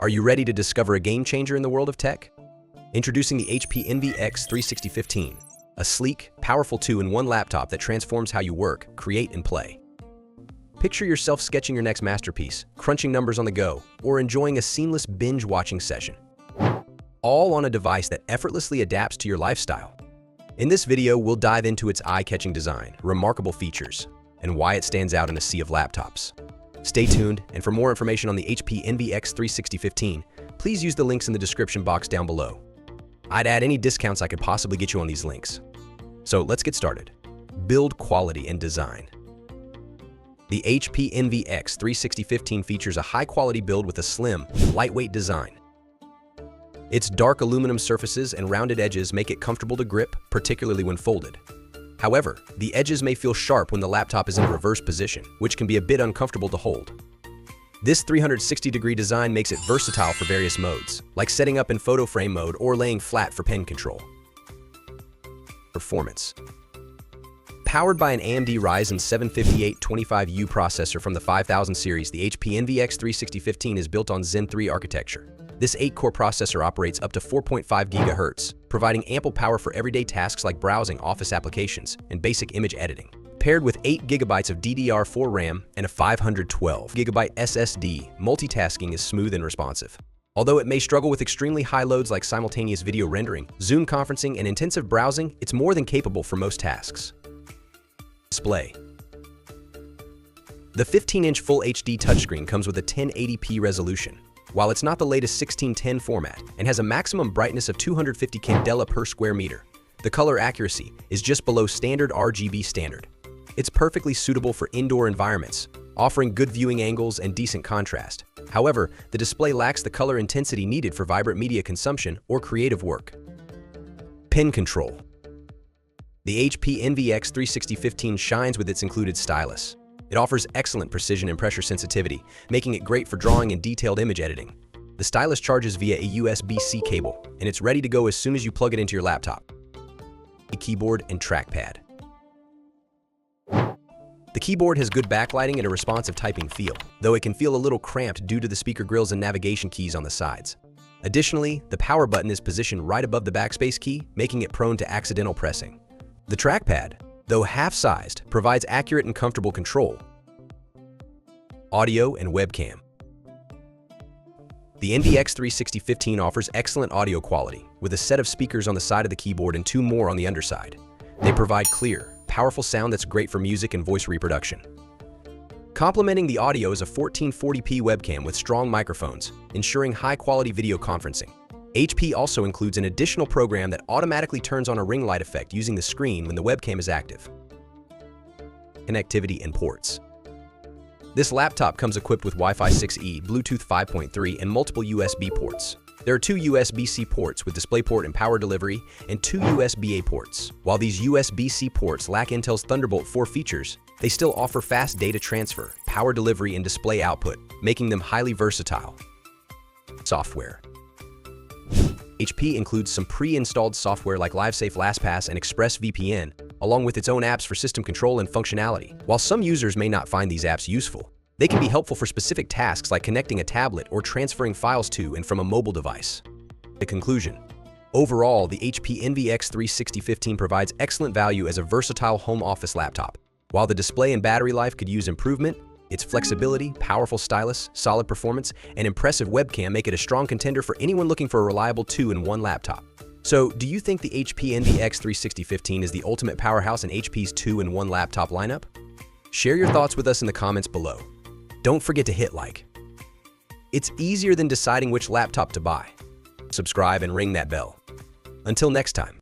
Are you ready to discover a game changer in the world of tech? Introducing the HP Envy X360 15, a sleek, powerful 2-in-1 laptop that transforms how you work, create, and play. Picture yourself sketching your next masterpiece, crunching numbers on the go, or enjoying a seamless binge-watching session. All on a device that effortlessly adapts to your lifestyle. In this video, we'll dive into its eye-catching design, remarkable features, and why it stands out in a sea of laptops. Stay tuned, and for more information on the HP Envy X360 15, please use the links in the description box down below. I'd add any discounts I could possibly get you on these links. So let's get started. Build quality and design. The HP Envy X360 15 features a high-quality build with a slim, lightweight design. Its dark aluminum surfaces and rounded edges make it comfortable to grip, particularly when folded. However, the edges may feel sharp when the laptop is in a reverse position, which can be a bit uncomfortable to hold. This 360-degree design makes it versatile for various modes, like setting up in photo frame mode or laying flat for pen control. Performance. Powered by an AMD Ryzen 7 5825U processor from the 5000 series, the HP Envy X360 15 is built on Zen 3 architecture. This 8-core processor operates up to 4.5 GHz, providing ample power for everyday tasks like browsing, office applications, and basic image editing. Paired with 8 GB of DDR4 RAM and a 512 GB SSD, multitasking is smooth and responsive. Although it may struggle with extremely high loads like simultaneous video rendering, Zoom conferencing, and intensive browsing, it's more than capable for most tasks. Display. The 15-inch Full HD touchscreen comes with a 1080p resolution. While it's not the latest 1610 format and has a maximum brightness of 250 candela per square meter, the color accuracy is just below standard RGB standard. It's perfectly suitable for indoor environments, offering good viewing angles and decent contrast. However, the display lacks the color intensity needed for vibrant media consumption or creative work. Pen control. The HP Envy X360 15 shines with its included stylus. It offers excellent precision and pressure sensitivity, making it great for drawing and detailed image editing. The stylus charges via a USB-C cable, and it's ready to go as soon as you plug it into your laptop. A keyboard and trackpad. The keyboard has good backlighting and a responsive typing feel, though it can feel a little cramped due to the speaker grills and navigation keys on the sides. Additionally, the power button is positioned right above the backspace key, making it prone to accidental pressing. The trackpad, though half-sized, provides accurate and comfortable control. Audio and webcam. The Envy X360 15 offers excellent audio quality, with a set of speakers on the side of the keyboard and 2 more on the underside. They provide clear, powerful sound that's great for music and voice reproduction. Complementing the audio is a 1440p webcam with strong microphones, ensuring high-quality video conferencing. HP also includes an additional program that automatically turns on a ring light effect using the screen when the webcam is active. Connectivity and ports. This laptop comes equipped with Wi-Fi 6E, Bluetooth 5.3, and multiple USB ports. There are 2 USB-C ports with DisplayPort and power delivery, and 2 USB-A ports. While these USB-C ports lack Intel's Thunderbolt 4 features, they still offer fast data transfer, power delivery, and display output, making them highly versatile. Software. HP includes some pre-installed software like LiveSafe LastPass and ExpressVPN, along with its own apps for system control and functionality. While some users may not find these apps useful, they can be helpful for specific tasks like connecting a tablet or transferring files to and from a mobile device. The conclusion. Overall, the HP Envy X360 15 provides excellent value as a versatile home office laptop. While the display and battery life could use improvement, its flexibility, powerful stylus, solid performance, and impressive webcam make it a strong contender for anyone looking for a reliable 2-in-1 laptop. So, do you think the HP Envy X360 15 is the ultimate powerhouse in HP's 2-in-1 laptop lineup? Share your thoughts with us in the comments below. Don't forget to hit like. It's easier than deciding which laptop to buy. Subscribe and ring that bell. Until next time.